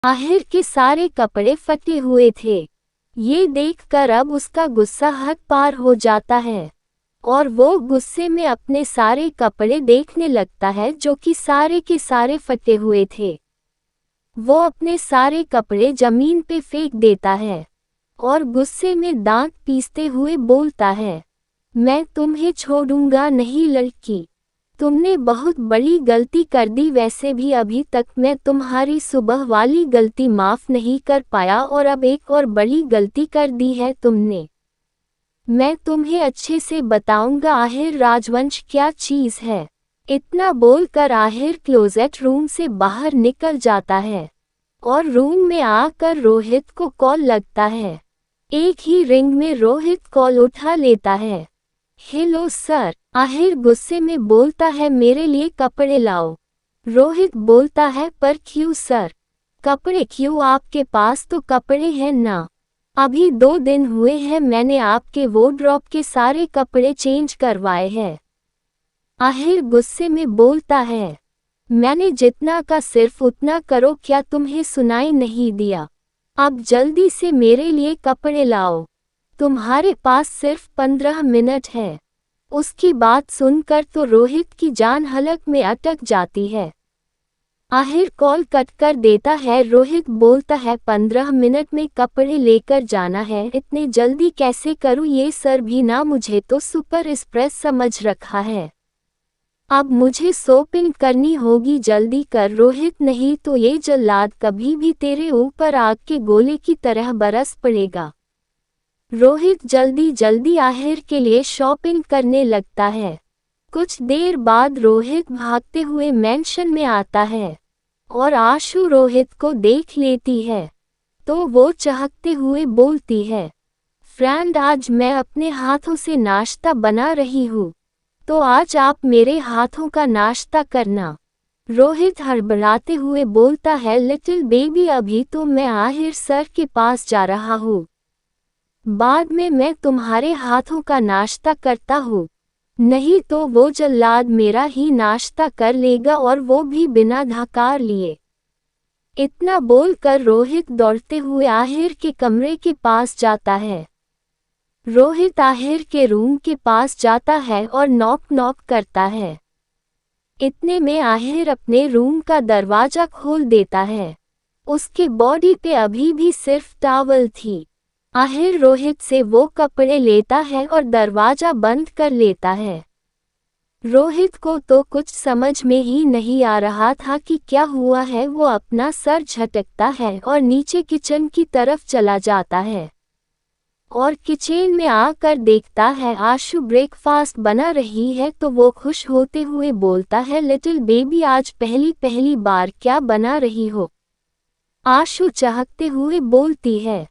आहिर के सारे कपड़े फटे हुए थे। ये देखकर अब उसका गुस्सा हद पार हो जाता है और वो गुस्से में अपने सारे कपड़े देखने लगता है जो कि सारे के सारे फटे हुए थे। वो अपने सारे कपड़े जमीन पे फेंक देता है और गुस्से में दांत पीसते हुए बोलता है, मैं तुम्हें छोड़ूंगा नहीं लड़की, तुमने बहुत बड़ी गलती कर दी। वैसे भी अभी तक मैं तुम्हारी सुबह वाली गलती माफ नहीं कर पाया और अब एक और बड़ी गलती कर दी है तुमने। मैं तुम्हें अच्छे से बताऊंगा आहिर राजवंश क्या चीज है। इतना बोलकर आहिर क्लोजेट रूम से बाहर निकल जाता है और रूम में आकर रोहित को कॉल लगता है। एक ही रिंग में रोहित कॉल उठा लेता है। हेलो सर, आहिर गुस्से में बोलता है, मेरे लिए कपड़े लाओ। रोहित बोलता है, पर क्यों सर? कपड़े क्यों, आपके पास तो कपड़े हैं ना। अभी 2 दिन हुए हैं मैंने आपके वार्डरोब के सारे कपड़े चेंज करवाए हैं। आहिर गुस्से में बोलता है, मैंने जितना का सिर्फ उतना करो, क्या तुम्हें सुनाई नहीं दिया? अब जल्दी से मेरे लिए कपड़े लाओ, तुम्हारे पास सिर्फ 15 मिनट है। उसकी बात सुनकर तो रोहित की जान हलक में अटक जाती है। आहिर कॉल कट कर देता है। रोहित बोलता है, 15 मिनट में कपड़े लेकर जाना है, इतने जल्दी कैसे करूं ये सर भी ना, मुझे तो सुपर एक्सप्रेस समझ रखा है। अब मुझे शॉपिंग करनी होगी, जल्दी कर रोहित, नहीं तो ये जल्लाद कभी भी तेरे ऊपर आग के गोले की तरह बरस पड़ेगा। रोहित जल्दी जल्दी आहिर के लिए शॉपिंग करने लगता है। कुछ देर बाद रोहित भागते हुए मैंशन में आता है और आशु रोहित को देख लेती है तो वो चहकते हुए बोलती है, फ्रेंड आज मैं अपने हाथों से नाश्ता बना रही हूँ, तो आज आप मेरे हाथों का नाश्ता करना। रोहित हड़बड़ाते हुए बोलता है, लिटिल बेबी अभी तो मैं आहिर सर के पास जा रहा हूँ, बाद में मैं तुम्हारे हाथों का नाश्ता करता हूँ, नहीं तो वो जल्लाद मेरा ही नाश्ता कर लेगा और वो भी बिना धकार लिए। इतना बोलकर रोहित दौड़ते हुए आहिर के कमरे के पास जाता है। रोहित आहिर के रूम के पास जाता है और नॉक नॉक करता है। इतने में आहिर अपने रूम का दरवाजा खोल देता है। उसके बॉडी पे अभी भी सिर्फ टॉवल थी। आहिर रोहित से वो कपड़े लेता है और दरवाजा बंद कर लेता है। रोहित को तो कुछ समझ में ही नहीं आ रहा था कि क्या हुआ है। वो अपना सर झटकता है और नीचे किचन की तरफ चला जाता है और किचन में आकर देखता है आशु ब्रेकफास्ट बना रही है तो वो खुश होते हुए बोलता है, लिटिल बेबी आज पहली बार क्या बना रही हो? आशु चहकते हुए बोलती है,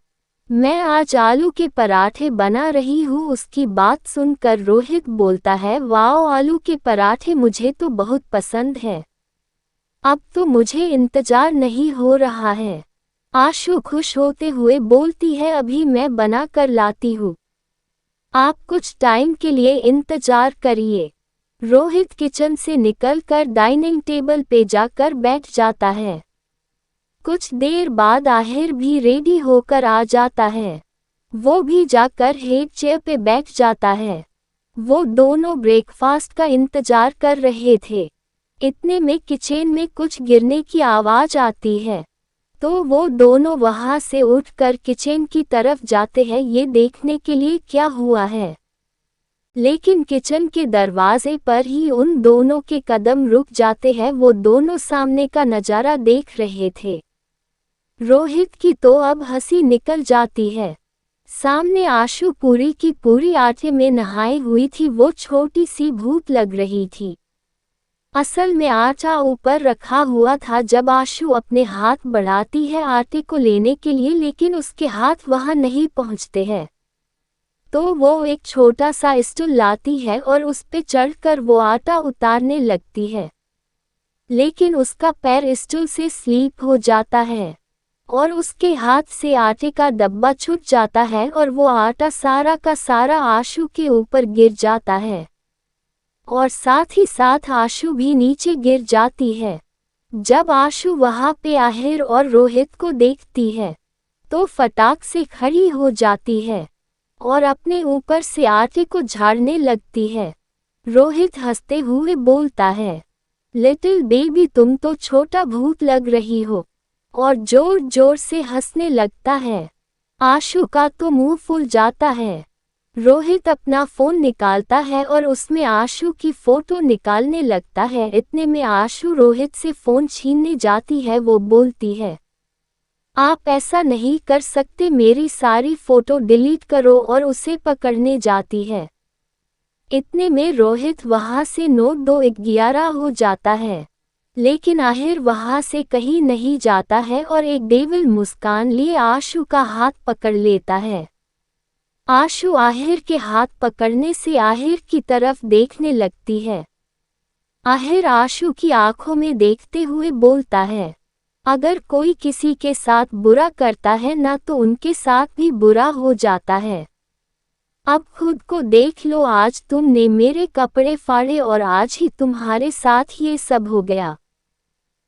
मैं आज आलू के पराठे बना रही हूँ। उसकी बात सुनकर रोहित बोलता है, वाओ आलू के पराठे मुझे तो बहुत पसंद है, अब तो मुझे इंतजार नहीं हो रहा है। आशु खुश होते हुए बोलती है, अभी मैं बना कर लाती हूँ, आप कुछ टाइम के लिए इंतजार करिए। रोहित किचन से निकलकर डाइनिंग टेबल पे जाकर बैठ जाता है। कुछ देर बाद आहिर भी रेडी होकर आ जाता है। वो भी जाकर हेड चेयर पे बैठ जाता है। वो दोनों ब्रेकफास्ट का इंतजार कर रहे थे। इतने में किचन में कुछ गिरने की आवाज आती है तो वो दोनों वहां से उठकर किचन की तरफ जाते हैं ये देखने के लिए क्या हुआ है। लेकिन किचन के दरवाजे पर ही उन दोनों के कदम रुक जाते हैं। वो दोनों सामने का नज़ारा देख रहे थे। रोहित की तो अब हंसी निकल जाती है। सामने आशु पूरी की पूरी आटे में नहाई हुई थी। वो छोटी सी भूत लग रही थी। असल में आटा ऊपर रखा हुआ था। जब आशु अपने हाथ बढ़ाती है आटे को लेने के लिए, लेकिन उसके हाथ वहां नहीं पहुंचते हैं, तो वो एक छोटा सा स्टूल लाती है और उस पे चढ़कर वो आटा उतारने लगती है। लेकिन उसका पैर स्टूल से स्लिप हो जाता है और उसके हाथ से आटे का डब्बा छूट जाता है और वो आटा सारा का सारा आशु के ऊपर गिर जाता है और साथ ही साथ आशु भी नीचे गिर जाती है। जब आशु वहां पे आहिर और रोहित को देखती है तो फटाक से खड़ी हो जाती है और अपने ऊपर से आटे को झाड़ने लगती है। रोहित हंसते हुए बोलता है, लिटिल बेबी तुम तो छोटा भूत लग रही हो, और जोर जोर से हंसने लगता है। आशु का तो मुंह फूल जाता है। रोहित अपना फोन निकालता है और उसमें आशु की फोटो निकालने लगता है। इतने में आशु रोहित से फोन छीनने जाती है। वो बोलती है, आप ऐसा नहीं कर सकते, मेरी सारी फोटो डिलीट करो, और उसे पकड़ने जाती है। इतने में रोहित वहां से नोट 211 हो जाता है, लेकिन आहिर वहां से कहीं नहीं जाता है और एक डेविल मुस्कान लिए आशु का हाथ पकड़ लेता है। आशु आहिर के हाथ पकड़ने से आहिर की तरफ देखने लगती है। आहिर आशु की आंखों में देखते हुए बोलता है, अगर कोई किसी के साथ बुरा करता है ना तो उनके साथ भी बुरा हो जाता है। अब खुद को देख लो, आज तुमने मेरे कपड़े फाड़े और आज ही तुम्हारे साथ ये सब हो गया।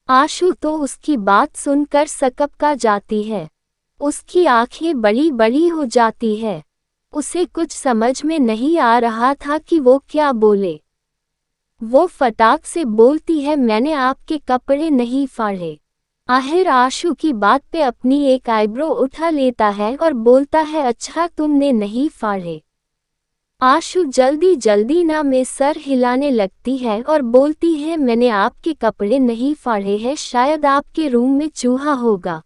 आशु तो उसकी बात सुनकर सकपका जाती है। उसकी आंखें बड़ी बड़ी हो जाती है। उसे कुछ समझ में नहीं आ रहा था कि वो क्या बोले। वो फटाक से बोलती है, मैंने आपके कपड़े नहीं फाड़े। आहिर आशु की बात पे अपनी एक आईब्रो उठा लेता है और बोलता है, अच्छा तुमने नहीं फाड़े। आशु जल्दी जल्दी ना में सर हिलाने लगती है और बोलती है, मैंने आपके कपड़े नहीं फाड़े हैं, शायद आपके रूम में चूहा होगा।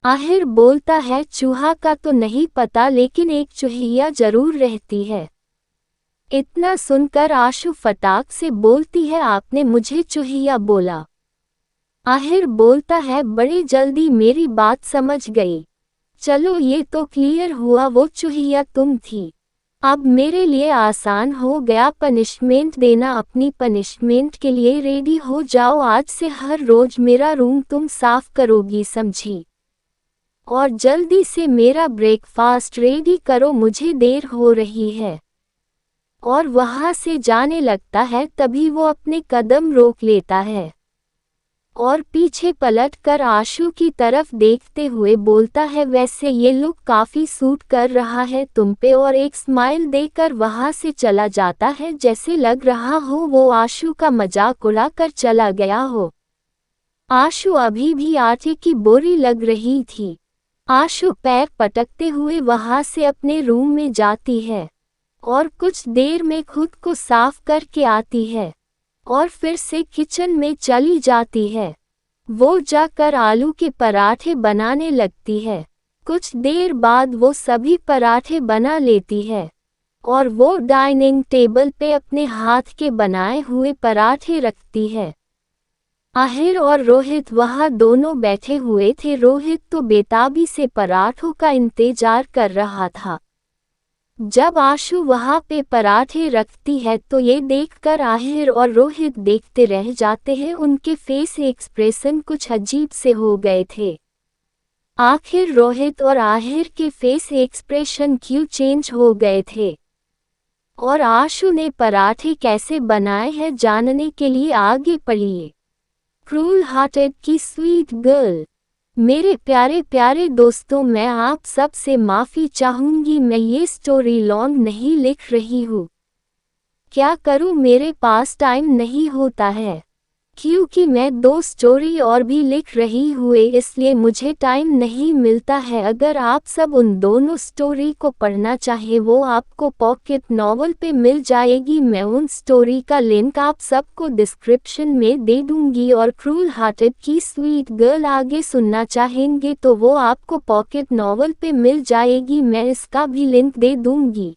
आहिर बोलता है, चूहा का तो नहीं पता, लेकिन एक चूहिया जरूर रहती है। इतना सुनकर आशु फटाक से बोलती है, आपने मुझे चूहिया बोला। आहिर बोलता है, बड़ी जल्दी मेरी बात समझ गई। चलो ये तो क्लियर हुआ, वो चूहिया तुम थी। अब मेरे लिए आसान हो गया पनिशमेंट देना। अपनी पनिशमेंट के लिए रेडी हो जाओ। आज से हर रोज मेरा रूम तुम साफ करोगी, समझी? और जल्दी से मेरा ब्रेकफास्ट रेडी करो, मुझे देर हो रही है। और वहां से जाने लगता है। तभी वो अपने कदम रोक लेता है और पीछे पलट कर आशु की तरफ देखते हुए बोलता है, वैसे ये लुक काफी सूट कर रहा है तुम पे, और एक स्माइल देकर वहां से चला जाता है, जैसे लग रहा हो वो आशु का मजाक उड़ा कर चला गया हो। आशु अभी भी आटे की बोरी लग रही थी। आशु पैर पटकते हुए वहां से अपने रूम में जाती है और कुछ देर में खुद को साफ करके आती है और फिर से किचन में चली जाती है। वो जाकर आलू के पराठे बनाने लगती है। कुछ देर बाद वो सभी पराठे बना लेती है और वो डाइनिंग टेबल पे अपने हाथ के बनाए हुए पराठे रखती है। आहिर और रोहित वहाँ दोनों बैठे हुए थे। रोहित तो बेताबी से पराठों का इंतजार कर रहा था। जब आशु वहां पे पराठे रखती है तो ये देखकर आहिर और रोहित देखते रह जाते हैं। उनके फेस एक्सप्रेशन कुछ अजीब से हो गए थे। आखिर रोहित और आहिर के फेस एक्सप्रेशन क्यों चेंज हो गए थे और आशु ने पराठे कैसे बनाए हैं, जानने के लिए आगे बढ़िए। क्रूल हार्टेड की स्वीट गर्ल। मेरे प्यारे प्यारे दोस्तों, मैं आप सब से माफ़ी चाहूँगी, मैं ये स्टोरी लॉन्ग नहीं लिख रही हूँ। क्या करूँ, मेरे पास टाइम नहीं होता है, क्योंकि मैं 2 स्टोरी और भी लिख रही हूँ, इसलिए मुझे टाइम नहीं मिलता है। अगर आप सब उन दोनों स्टोरी को पढ़ना चाहे वो आपको पॉकेट नॉवल पे मिल जाएगी। मैं उन स्टोरी का लिंक आप सबको डिस्क्रिप्शन में दे दूंगी। और क्रूल हार्टेड की स्वीट गर्ल आगे सुनना चाहेंगे तो वो आपको पॉकेट नॉवल पे मिल जाएगी, मैं इसका भी लिंक दे दूंगी।